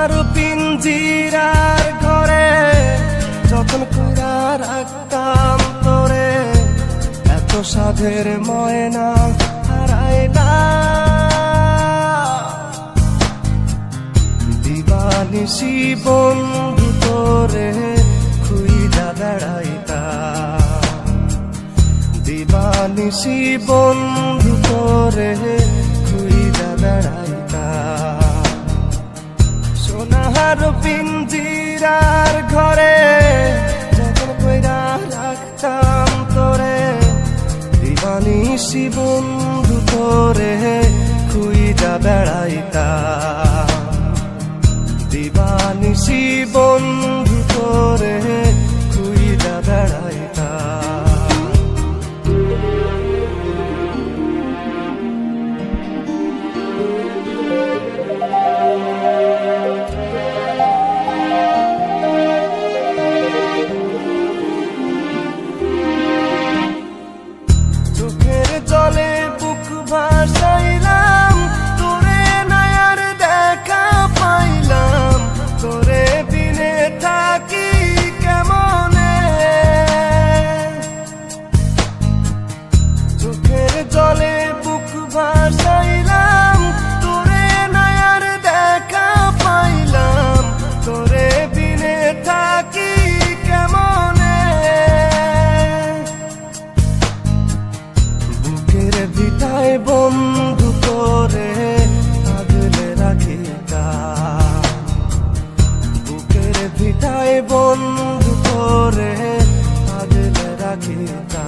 সোনার পিঞ্জিরার ঘরে যতন কইরা রাখতাম তোরে, এত সাধের ময়না হারাইলা। দিবানিশি বন্ধু তোরে খুইজা বেড়াইতা, দিবানিশি বন্ধু তোরে খুইজা বেড়াইতা। সোনার পিঞ্জিরার ঘরে যতন কইরা রাখতাম তোরে, দিবানিশি বন্ধু তোরে খুইজা বেড়াইতা, দিবানিশি বন্ধু তোরে খুইজা বেড়াইতা। চোখের জলে বুক ভাসাইলাম, তোরে নয়ার দেখা পাইলাম, তোরে বিনে থাকি কেমনে। চোখের জলে বুক ভাসাইলাম, তোরে নয়ার দেখা পাইলাম, তোরে বিনে থাকি কেমনে। বুকের ভিটায় বন্ধু তোরে আগলে রাখিতা, বুকের ভিটায় বন্ধু তোরে আগলে রাখিতা।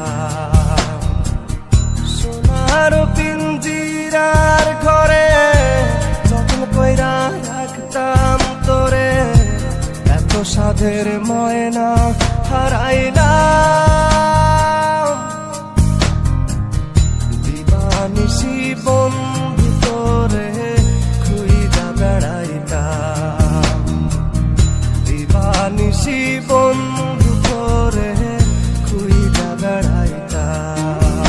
সোনার পিঞ্জিরার ঘরে যতন কইরা রাখতাম তোরে, এত সাধের ময়না হারাইলাম। দিবানিশি বন্ধু তোরে খুইজা বেড়াইতাম, দিবানিশি বন্ধু তোরে খুইজা বেড়াইতাম।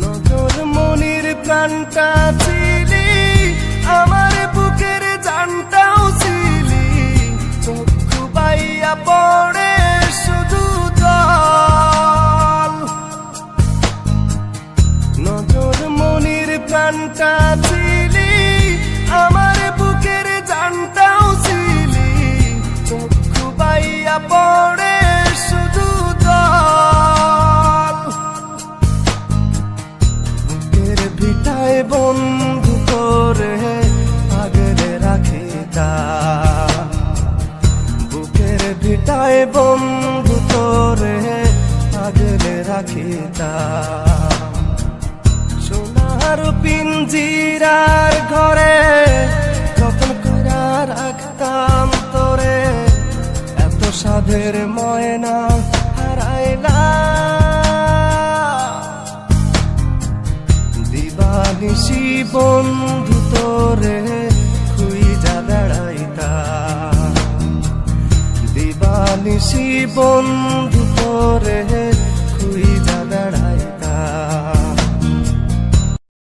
নজর মনির প্রাণটা ছিলি, আমার বুকের জানটাও ছিলি, চক্ষু বাইয়া পড়ে শুধু জল। নজর মনির প্রাণটা ছিলি, আমার বুকের জানটাও ছিলি, চক্ষু বাইয়া পড়ে শুধু জল। বুকের ভিটায় বন্ধু তোরে আগলে রাখিতা, বুকের ভিটায় বন্ধু তোরে আগলে রাখিতা। সোনার পিঞ্জিরার ঘরে যতন কইরা রাখতাম তোরে, এত সাধের ময়না হারাইলা। দিবানিশি বন্ধু তোরে খুইজা বেড়াইতা, দিবানিশি বন্ধু তোরে খুই